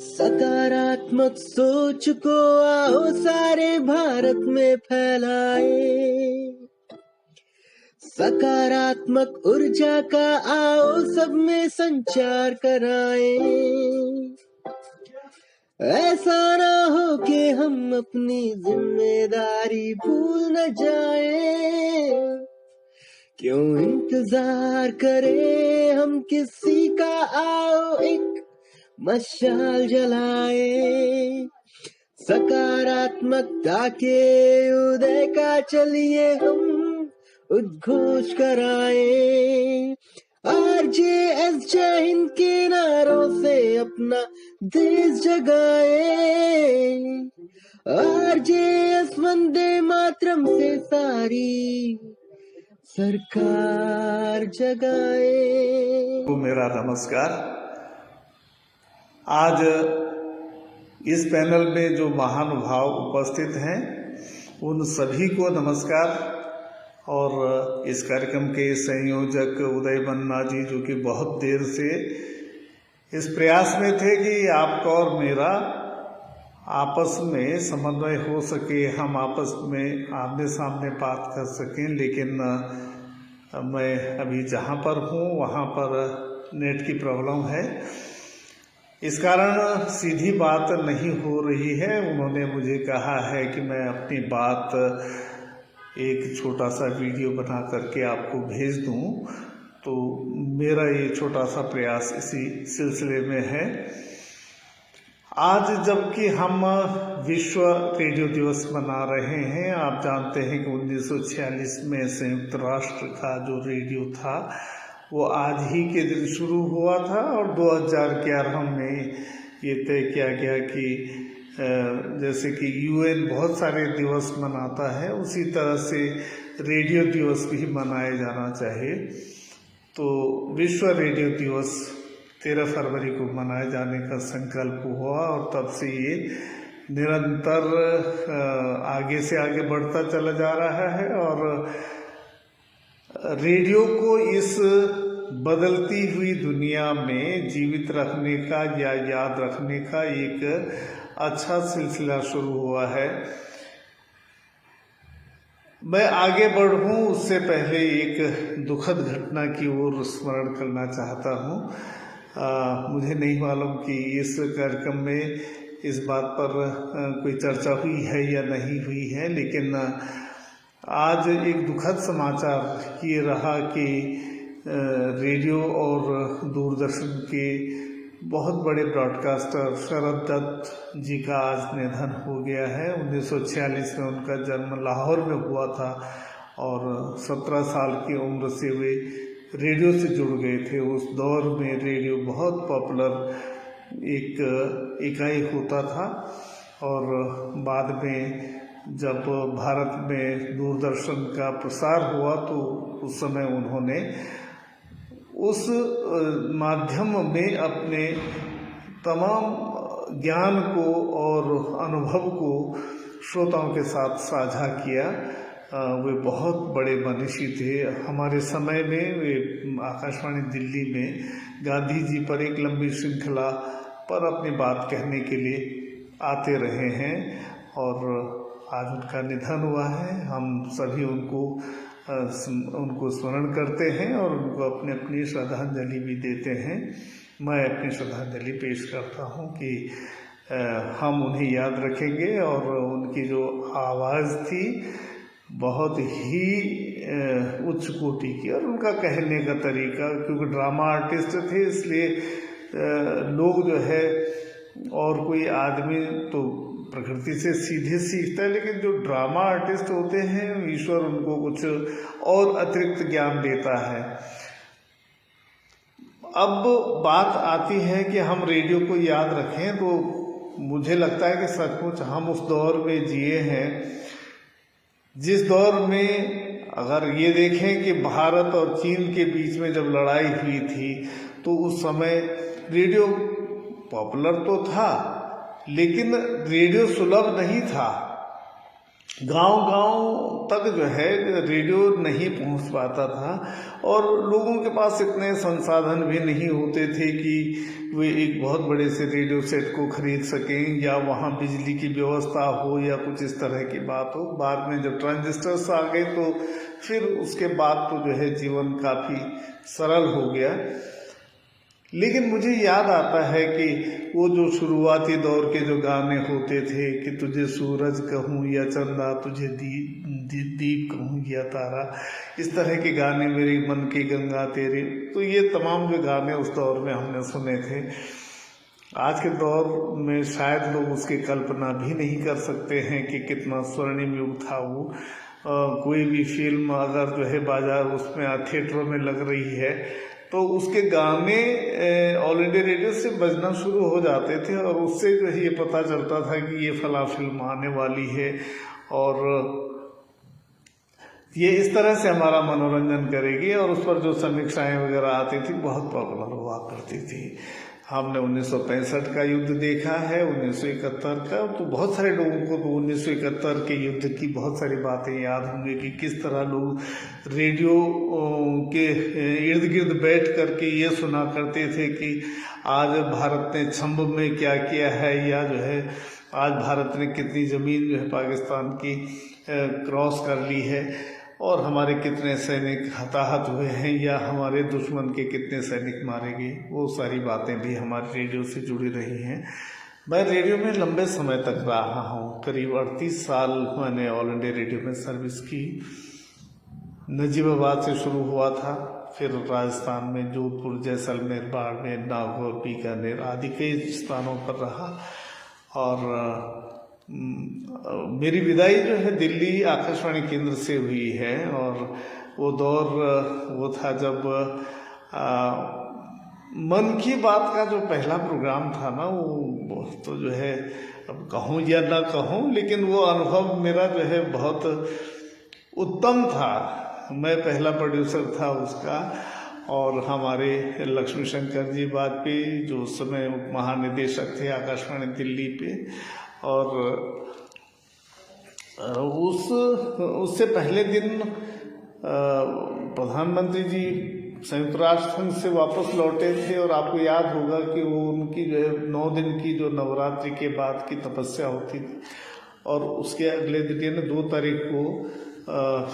सकारात्मक सोच को आओ सारे भारत में फैलाए, सकारात्मक ऊर्जा का आओ सब में संचार कराए। ऐसा ना हो कि हम अपनी जिम्मेदारी भूल न जाए, क्यों इंतजार करें हम किसी का, आओ एक मशाल जलाए। सकारात्मकता के उदय का चलिए हम उद्घोष कराए। RJS जय हिंद के नारों से अपना देश जगाए, RJS वंदे मातरम से सारी सरकार जगाए। तो मेरा नमस्कार। आज इस पैनल में जो महानुभाव उपस्थित हैं उन सभी को नमस्कार, और इस कार्यक्रम के संयोजक उदय बन्ना जी, जो कि बहुत देर से इस प्रयास में थे कि आपका और मेरा आपस में समन्वय हो सके, हम आपस में आमने सामने बात कर सकें, लेकिन मैं अभी जहाँ पर हूँ वहाँ पर नेट की प्रॉब्लम है, इस कारण सीधी बात नहीं हो रही है। उन्होंने मुझे कहा है कि मैं अपनी बात एक छोटा सा वीडियो बना करके आपको भेज दूं, तो मेरा ये छोटा सा प्रयास इसी सिलसिले में है। आज जबकि हम विश्व रेडियो दिवस मना रहे हैं, आप जानते हैं कि 1946 में संयुक्त राष्ट्र का जो रेडियो था वो आज ही के दिन शुरू हुआ था, और 2011 में ये तय किया गया कि जैसे कि UN बहुत सारे दिवस मनाता है, उसी तरह से रेडियो दिवस भी मनाया जाना चाहिए। तो विश्व रेडियो दिवस 13 फरवरी को मनाए जाने का संकल्प हुआ, और तब से ये निरंतर आगे से आगे बढ़ता चला जा रहा है, और रेडियो को इस बदलती हुई दुनिया में जीवित रखने का या याद रखने का एक अच्छा सिलसिला शुरू हुआ है। मैं आगे बढ़ूं उससे पहले एक दुखद घटना की ओर स्मरण करना चाहता हूं। मुझे नहीं मालूम कि इस कार्यक्रम में इस बात पर कोई चर्चा हुई है या नहीं हुई है, लेकिन आज एक दुखद समाचार ये रहा कि रेडियो और दूरदर्शन के बहुत बड़े ब्रॉडकास्टर शरद दत्त जी का आज निधन हो गया है। 1946 में उनका जन्म लाहौर में हुआ था, और 17 साल की उम्र से वे रेडियो से जुड़ गए थे। उस दौर में रेडियो बहुत पॉपुलर एक इकाई होता था, और बाद में जब भारत में दूरदर्शन का प्रसार हुआ तो उस समय उन्होंने उस माध्यम में अपने तमाम ज्ञान को और अनुभव को श्रोताओं के साथ साझा किया। वे बहुत बड़े मनीषी थे। हमारे समय में वे आकाशवाणी दिल्ली में गांधी जी पर एक लंबी श्रृंखला पर अपनी बात कहने के लिए आते रहे हैं, और आज उनका निधन हुआ है। हम सभी उनको स्मरण करते हैं और उनको अपनी श्रद्धांजलि भी देते हैं। मैं अपनी श्रद्धांजलि पेश करता हूं कि हम उन्हें याद रखेंगे, और उनकी जो आवाज़ थी बहुत ही उच्च कोटि की, और उनका कहने का तरीका, क्योंकि ड्रामा आर्टिस्ट थे इसलिए लोग जो है, और कोई आदमी तो प्रकृति से सीधे सीखता है, लेकिन जो ड्रामा आर्टिस्ट होते हैं ईश्वर उनको कुछ और अतिरिक्त ज्ञान देता है। अब बात आती है कि हम रेडियो को याद रखें, तो मुझे लगता है कि सचमुच हम उस दौर में जिए हैं जिस दौर में, अगर ये देखें कि भारत और चीन के बीच में जब लड़ाई हुई थी तो उस समय रेडियो पॉपुलर तो था, लेकिन रेडियो सुलभ नहीं था। गांव-गांव तक जो है रेडियो नहीं पहुंच पाता था और लोगों के पास इतने संसाधन भी नहीं होते थे कि वे एक बहुत बड़े से रेडियो सेट को खरीद सकें या वहां बिजली की व्यवस्था हो या कुछ इस तरह की बात हो। बाद में जब ट्रांजिस्टर्स आ गए तो फिर उसके बाद तो जो है जीवन काफ़ी सरल हो गया। लेकिन मुझे याद आता है कि वो जो शुरुआती दौर के जो गाने होते थे कि तुझे सूरज कहूँ या चंदा, तुझे दीप कहूँ या तारा, इस तरह के गाने, मेरे मन की गंगा तेरे, तो ये तमाम जो गाने उस दौर में हमने सुने थे। आज के दौर में शायद लोग उसकी कल्पना भी नहीं कर सकते हैं कि कितना स्वर्णिम युग था वो। कोई भी फिल्म अगर जो है बाजार उसमें थिएटरों में लग रही है तो उसके गाने ऑल इंडिया रेडियो से बजना शुरू हो जाते थे और उससे जो है ये पता चलता था कि ये फला फिल्म आने वाली है और ये इस तरह से हमारा मनोरंजन करेगी। और उस पर जो समीक्षाएं वगैरह आती थी बहुत पॉपुलर हुआ करती थी। हमने 1965 का युद्ध देखा है, 1971 का, तो बहुत सारे लोगों को तो 1971 के युद्ध की बहुत सारी बातें याद होंगी कि किस तरह लोग रेडियो के इर्द गिर्द बैठ करके ये सुना करते थे कि आज भारत ने छंब में क्या किया है या जो है आज भारत ने कितनी ज़मीन जो है पाकिस्तान की क्रॉस कर ली है और हमारे कितने सैनिक हताहत हुए हैं या हमारे दुश्मन के कितने सैनिक मारे गए। वो सारी बातें भी हमारे रेडियो से जुड़ी रही हैं। मैं रेडियो में लंबे समय तक रहा हूँ, करीब 38 साल मैंने ऑल इंडिया रेडियो में सर्विस की। नजीबाबाद से शुरू हुआ था, फिर राजस्थान में जोधपुर, जैसलमेर, बाड़मेर, नागौर, बीकानेर आदि कई स्थानों पर रहा। और मेरी विदाई जो है दिल्ली आकाशवाणी केंद्र से हुई है और वो दौर वो था जब मन की बात का जो पहला प्रोग्राम था ना, वो तो जो है अब कहूँ या ना कहूँ, लेकिन वो अनुभव मेरा जो है बहुत उत्तम था। मैं पहला प्रोड्यूसर था उसका और हमारे लक्ष्मी शंकर जी वाजपेयी जो उस समय महानिदेशक थे आकाशवाणी दिल्ली पे, और उससे पहले दिन प्रधानमंत्री जी संयुक्त राष्ट्र संघ से वापस लौटे थे और आपको याद होगा कि वो उनकी जो है 9 दिन की जो नवरात्रि के बाद की तपस्या होती थी और उसके अगले दिन 2 तारीख को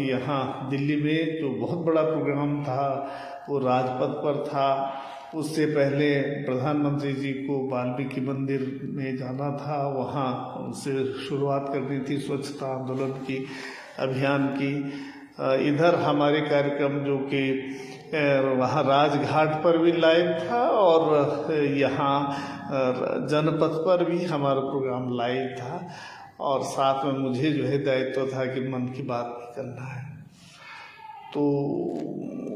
यहाँ दिल्ली में जो बहुत बड़ा प्रोग्राम था वो राजपथ पर था। उससे पहले प्रधानमंत्री जी को वाल्मीकि मंदिर में जाना था, वहाँ उनसे शुरुआत करनी थी स्वच्छता आंदोलन की, अभियान की। इधर हमारे कार्यक्रम जो कि वहाँ राजघाट पर भी लाइव था और यहाँ जनपथ पर भी हमारा प्रोग्राम लाइव था और साथ में मुझे जो है दायित्व था कि मन की बात भी करना है। तो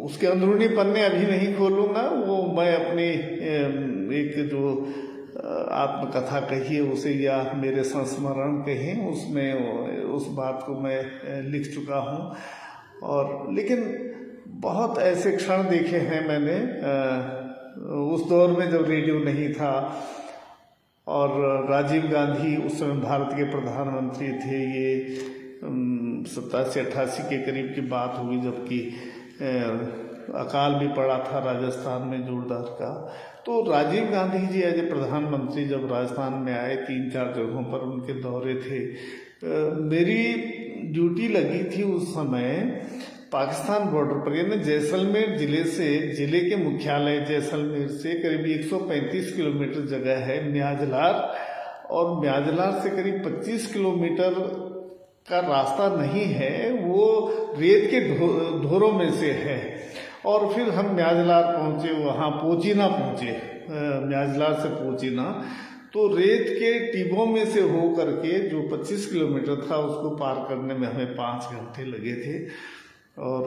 उसके अंदरूनी पन्ने अभी नहीं खोलूँगा, वो मैं अपनी एक जो आत्मकथा कही है उसे या मेरे संस्मरण कहें उसमें उस बात को मैं लिख चुका हूँ। और लेकिन बहुत ऐसे क्षण देखे हैं मैंने उस दौर में जब रेडियो नहीं था और राजीव गांधी उस समय भारत के प्रधानमंत्री थे। ये 87-88 के करीब की बात हुई जबकि अकाल भी पड़ा था राजस्थान में जोरदार का। तो राजीव गांधी जी एज ए प्रधानमंत्री जब राजस्थान में आए, 3-4 जगहों पर उनके दौरे थे। मेरी ड्यूटी लगी थी उस समय पाकिस्तान बॉर्डर पर, यानी जैसलमेर जिले के मुख्यालय जैसलमेर से करीब 135 किलोमीटर जगह है म्याजलार, और म्याजलार से करीब 25 किलोमीटर का रास्ता नहीं है, वो रेत के धोरों में से है। और फिर हम म्याजलार पहुँचे, वहाँ पोचीना पहुँचे, म्याजलार से पोचीना, तो रेत के टिब्बों में से हो करके जो 25 किलोमीटर था उसको पार करने में हमें 5 घंटे लगे थे। और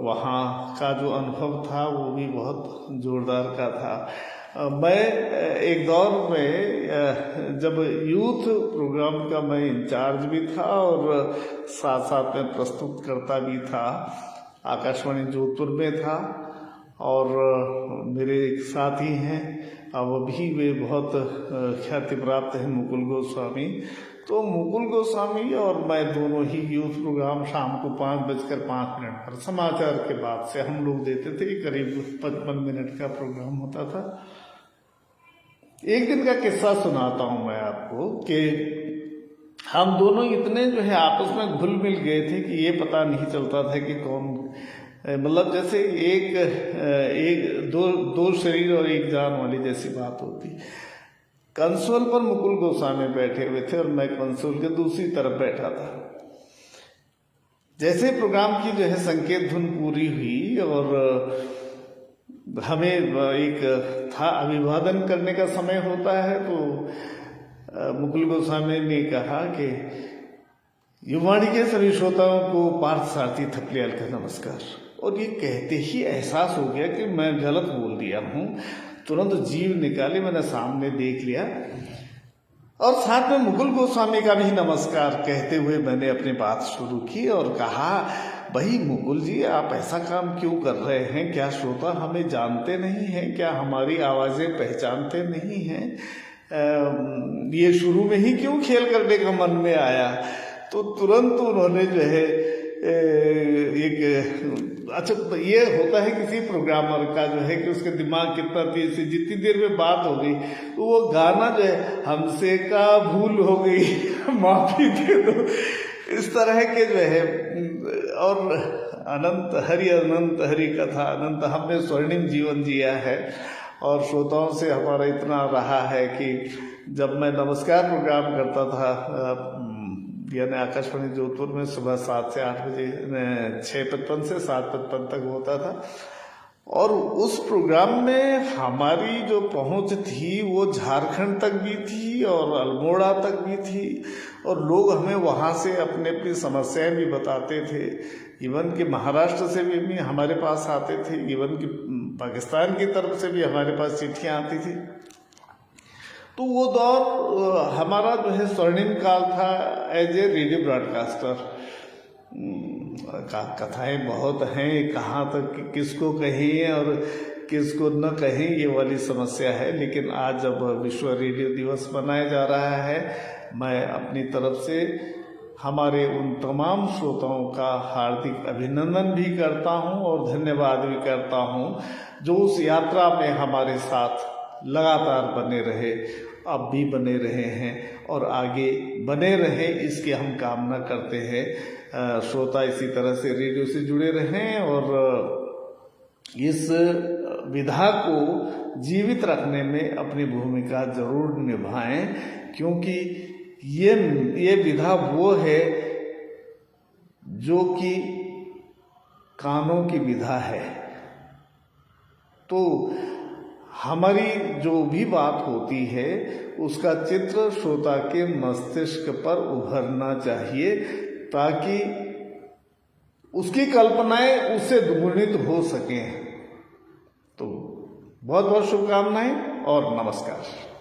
वहाँ का जो अनुभव था वो भी बहुत जोरदार का था। मैं एक दौर में जब यूथ प्रोग्राम का मैं इंचार्ज भी था और साथ साथ में प्रस्तुत करता भी था, आकाशवाणी जोधपुर में था और मेरे एक साथी हैं, अब अभी वे बहुत ख्याति प्राप्त हैं, मुकुल गोस्वामी। तो मुकुल गोस्वामी और मैं दोनों ही यूथ प्रोग्राम शाम को 5:05 पर समाचार के बाद से हम लोग देते थे। करीब 55 मिनट का प्रोग्राम होता था। एक दिन का किस्सा सुनाता हूँ मैं आपको कि हम दोनों इतने जो है आपस में घुल मिल गए थे कि ये पता नहीं चलता था कि कौन, मतलब जैसे एक दो शरीर और एक जान वाली जैसी बात होती। कंसोल पर मुकुल गोस्वामी बैठे हुए थे और मैं कंसोल के दूसरी तरफ बैठा था। जैसे प्रोग्राम की जो है संकेत धुन पूरी हुई और हमें एक था अभिवादन करने का समय होता है, तो मुकुल गोस्वामी ने कहा कि युवाणी के सभी श्रोताओं को पार्थ सारथी थपलियाल का नमस्कार। और ये कहते ही एहसास हो गया कि मैं गलत बोल दिया हूँ। तुरंत जीभ निकाली, मैंने सामने देख लिया और साथ में मुकुल गोस्वामी का भी नमस्कार कहते हुए मैंने अपनी बात शुरू की और कहा, भाई मुकुल जी, आप ऐसा काम क्यों कर रहे हैं? क्या श्रोता हमें जानते नहीं हैं? क्या हमारी आवाज़ें पहचानते नहीं हैं? ये शुरू में ही क्यों खेल करने का मन में आया? तो तुरंत उन्होंने जो है अच्छा, ये होता है किसी प्रोग्रामर का जो है कि उसके दिमाग कितना तेज से, जितनी देर में बात हो गई तो वो गाना जो है, हमसे का भूल हो गई माफी दे दो, इस तरह के जो है। और अनंत हरि कथा अनंत, हमने स्वर्णिम जीवन जिया है और श्रोताओं से हमारा इतना रहा है कि जब मैं नमस्कार प्रोग्राम करता था यानी आकाशवाणी जोधपुर में सुबह 7 से 8 बजे, 6:55 से 7:55 तक होता था, और उस प्रोग्राम में हमारी जो पहुंच थी वो झारखंड तक भी थी और अल्मोड़ा तक भी थी, और लोग हमें वहाँ से अपने अपनी समस्याएं भी बताते थे। इवन कि महाराष्ट्र से भी हमारे पास आते थे, इवन कि पाकिस्तान की तरफ से भी हमारे पास चिट्ठियाँ आती थी। तो वो दौर हमारा जो है स्वर्णिम काल था एज ए रेडियो ब्रॉडकास्टर। कथाएं बहुत हैं, कहाँ तक किसको कहें और किसको न कहें, ये वाली समस्या है। लेकिन आज जब विश्व रेडियो दिवस मनाया जा रहा है, मैं अपनी तरफ से हमारे उन तमाम श्रोताओं का हार्दिक अभिनंदन भी करता हूँ और धन्यवाद भी करता हूँ जो उस यात्रा में हमारे साथ लगातार बने रहे, अब भी बने रहे हैं और आगे बने रहे, इसकी हम कामना करते हैं। श्रोता इसी तरह से रेडियो से जुड़े रहें और इस विधा को जीवित रखने में अपनी भूमिका जरूर निभाएं, क्योंकि ये विधा वो है जो कि कानों की विधा है। तो हमारी जो भी बात होती है उसका चित्र श्रोता के मस्तिष्क पर उभरना चाहिए, ताकि उसकी कल्पनाएं उससे द्विगुणित हो सकें। तो बहुत बहुत शुभकामनाएं और नमस्कार।